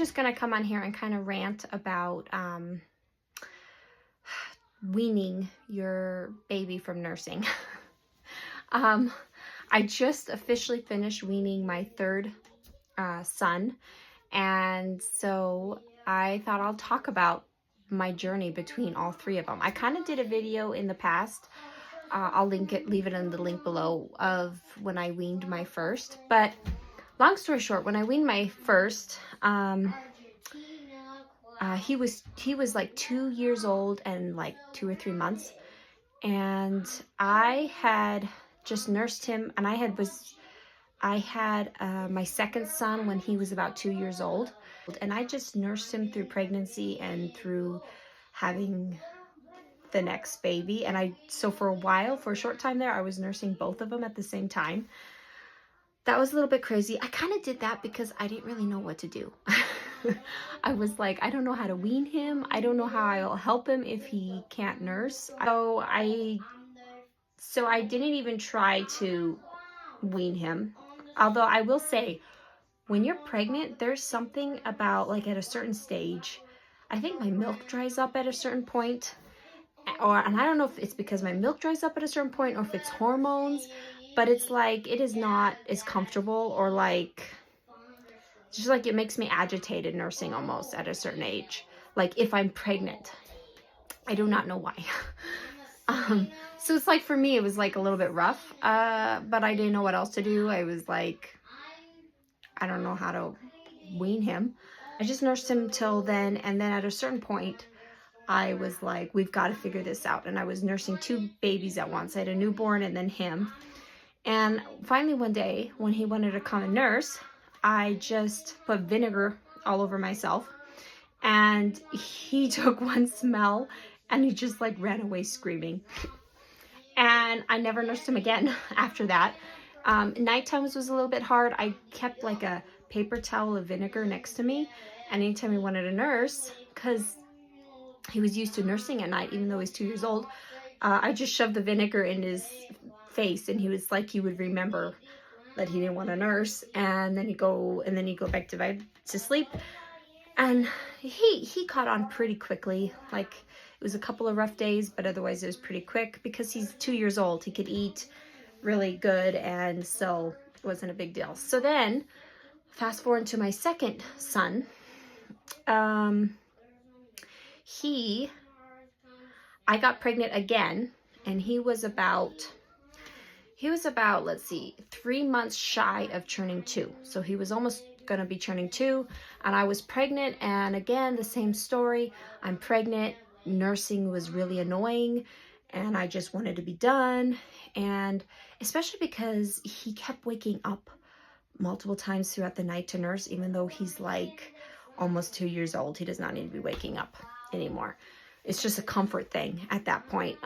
Just gonna come on here and kind of rant about weaning your baby from nursing. I just officially finished weaning my third son, and so I thought I'll talk about my journey between all three of them. I kind of did a video in the past. I'll leave it in the link below, of when I weaned my first. But long story short, when I weaned my first, he was like 2 years old and like 2 or 3 months, and I had just nursed him, and I had my second son when he was about 2 years old, and I just nursed him through pregnancy and through having the next baby. And so for a short time there, I was nursing both of them at the same time. That was a little bit crazy. I kind of did that because I didn't really know what to do. I was like, I don't know how to wean him. I don't know how I'll help him if he can't nurse. So I didn't even try to wean him. Although I will say, when you're pregnant, there's something about, like, at a certain stage, I think my milk dries up at a certain point. And I don't know if it's because my milk dries up at a certain point or if it's hormones, but it's like, it is not as comfortable, or like, just like, it makes me agitated nursing almost at a certain age. Like if I'm pregnant, I do not know why. So it's like, for me, it was like a little bit rough, but I didn't know what else to do. I was like, I don't know how to wean him. I just nursed him till then. And then at a certain point, I was like, we've got to figure this out. And I was nursing 2 babies at once. I had a newborn and then him. And finally one day, when he wanted to come and nurse, I just put vinegar all over myself. And he took one smell and he just like ran away screaming. And I never nursed him again after that. Night times was a little bit hard. I kept like a paper towel of vinegar next to me. And anytime he wanted to nurse, because he was used to nursing at night, even though he's 2 years old, I just shoved the vinegar in his face, and he was like, he would remember that he didn't want to nurse, and then he'd go back to bed to sleep. And he caught on pretty quickly. Like, it was a couple of rough days, but otherwise it was pretty quick because he's 2 years old. He could eat really good, and so it wasn't a big deal. So then, fast forward to my second son. I got pregnant again, and he was about, let's see, 3 months shy of turning 2. So he was almost gonna be turning 2, and I was pregnant. And again, the same story. I'm pregnant. Nursing was really annoying, and I just wanted to be done. And especially because he kept waking up multiple times throughout the night to nurse, even though he's like almost 2 years old. He does not need to be waking up anymore. It's just a comfort thing at that point.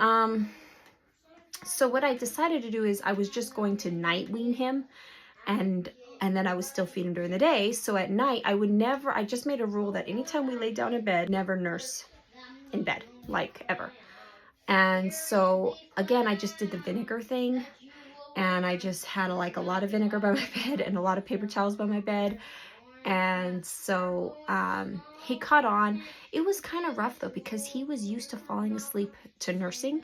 So what I decided to do is I was just going to night wean him, and then I was still feeding him during the day. So at night, I just made a rule that anytime we lay down in bed, never nurse in bed, like, ever. And so again, I just did the vinegar thing, and I just had like a lot of vinegar by my bed and a lot of paper towels by my bed. And so he caught on. It was kind of rough though, because he was used to falling asleep to nursing,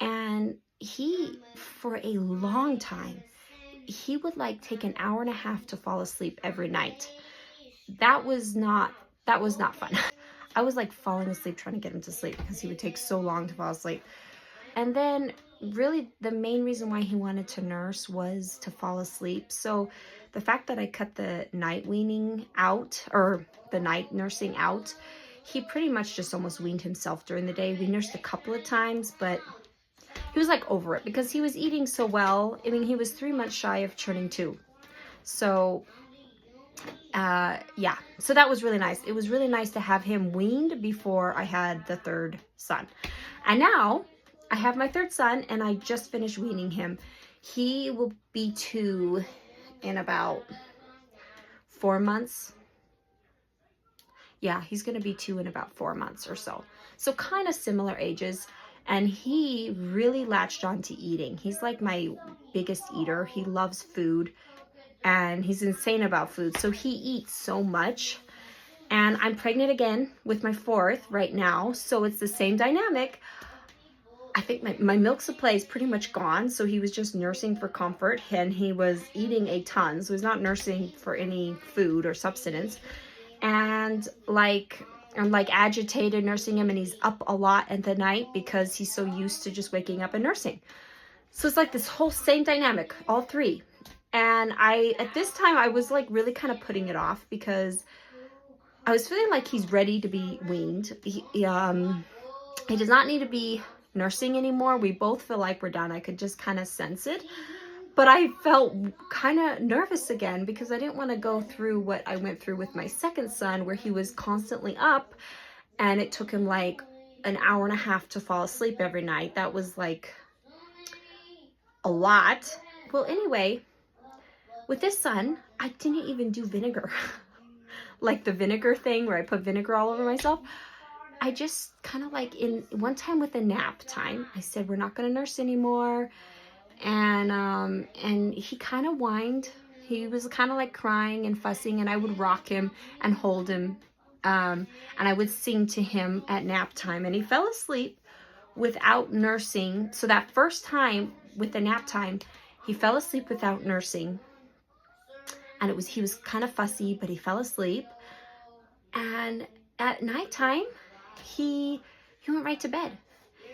and he, for a long time, he would like take an hour and a half to fall asleep every night. That was not fun. I was like falling asleep trying to get him to sleep because he would take so long to fall asleep. And then really the main reason why he wanted to nurse was to fall asleep. So the fact that I cut the night weaning out, or the night nursing out, he pretty much just almost weaned himself during the day. We nursed a couple of times, but he was like over it because he was eating so well. I mean, he was 3 months shy of turning 2. So yeah, so that was really nice. It was really nice to have him weaned before I had the third son. And now I have my third son, and I just finished weaning him. He will be 2 in about 4 months. Yeah, he's going to be 2 in about 4 months or so. So kind of similar ages. And he really latched on to eating. He's like my biggest eater. He loves food, and he's insane about food. So he eats so much. And I'm pregnant again with my fourth right now. So it's the same dynamic. I think my milk supply is pretty much gone. So he was just nursing for comfort, and he was eating a ton. So he's not nursing for any food or substance. And I'm like agitated nursing him, and he's up a lot at the night because he's so used to just waking up and nursing. So it's like this whole same dynamic, all three. And at this time, I was like really kind of putting it off because I was feeling like he's ready to be weaned. He does not need to be nursing anymore. We both feel like we're done. I could just kind of sense it. But I felt kind of nervous again because I didn't want to go through what I went through with my second son, where he was constantly up and it took him like an hour and a half to fall asleep every night. That was like a lot. Well, anyway, with this son, I didn't even do vinegar. Like the vinegar thing where I put vinegar all over myself. I just kind of like in one time with a nap time, I said, we're not going to nurse anymore. And he kind of whined. He was kind of like crying and fussing, and I would rock him and hold him. And I would sing to him at nap time, and he fell asleep without nursing. So that first time with the nap time, he fell asleep without nursing. And he was kind of fussy, but he fell asleep. And at nighttime, he went right to bed.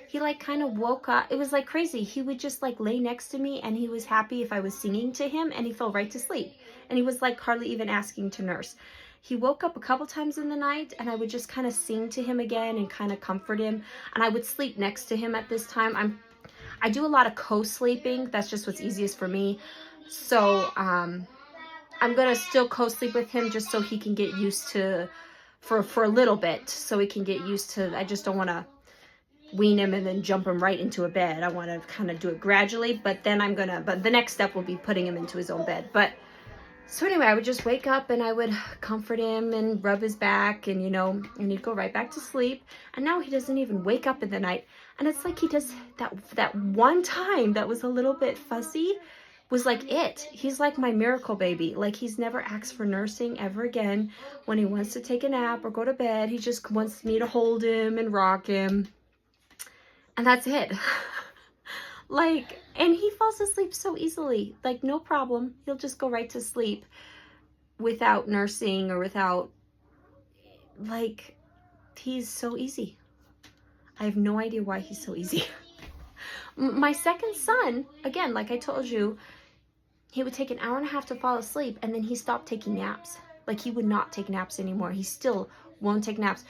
He like kind of woke up. It was like crazy. He would just like lay next to me, and he was happy if I was singing to him, and he fell right to sleep. And he was like hardly even asking to nurse. He woke up a couple times in the night, and I would just kind of sing to him again and kind of comfort him. And I would sleep next to him at this time. I do a lot of co-sleeping. That's just what's easiest for me. So I'm going to still co-sleep with him just so he can get used to, for a little bit, so he can get used to, I just don't want to wean him and then jump him right into a bed. I want to kind of do it gradually, but then but the next step will be putting him into his own bed. But so anyway, I would just wake up and I would comfort him and rub his back, and and he'd go right back to sleep. And now he doesn't even wake up in the night. And it's like he does that one time that was a little bit fussy was like it. He's like my miracle baby. Like he's never asked for nursing ever again. When he wants to take a nap or go to bed, he just wants me to hold him and rock him. And that's it. And he falls asleep so easily. Like, no problem. He'll just go right to sleep without nursing or without, he's so easy. I have no idea why he's so easy. My second son, again, like I told you, he would take an hour and a half to fall asleep, and then he stopped taking naps. Like, he would not take naps anymore. He still won't take naps.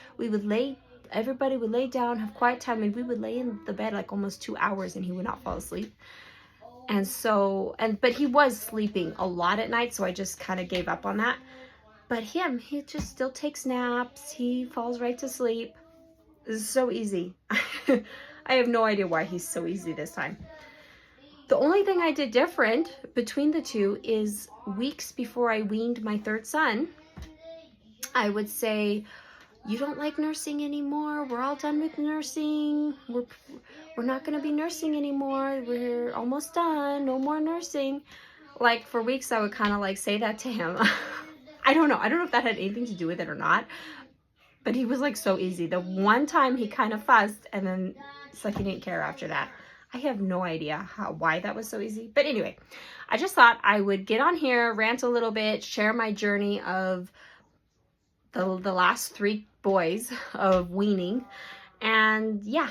Everybody would lay down, have quiet time, and we would lay in the bed like almost 2 hours, and he would not fall asleep. But he was sleeping a lot at night, so I just kind of gave up on that. But he just still takes naps. He falls right to sleep. This is so easy. I have no idea why he's so easy this time. The only thing I did different between the two is weeks before I weaned my third son, I would say, you don't like nursing anymore. We're all done with nursing. We're not going to be nursing anymore. We're almost done. No more nursing. Like for weeks, I would kind of like say that to him. I don't know. I don't know if that had anything to do with it or not. But he was like so easy. The one time he kind of fussed, and then it's like he didn't care after that. I have no idea why that was so easy. But anyway, I just thought I would get on here, rant a little bit, share my journey of the last 3 boys of weaning. And yeah,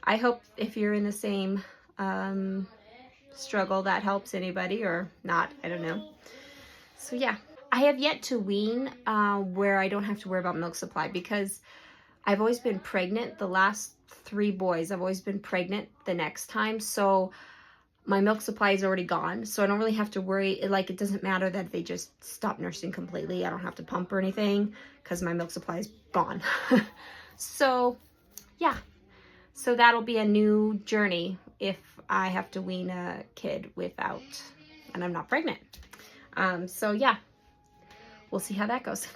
I hope if you're in the same struggle that helps anybody, or not, I don't know. So yeah, I have yet to wean where I don't have to worry about milk supply, because I've always been pregnant. The last 3 boys, I've always been pregnant the next time. So my milk supply is already gone. So I don't really have to worry. It doesn't matter that they just stop nursing completely. I don't have to pump or anything because my milk supply is gone. So yeah, so that'll be a new journey if I have to wean a kid and I'm not pregnant. So yeah, we'll see how that goes.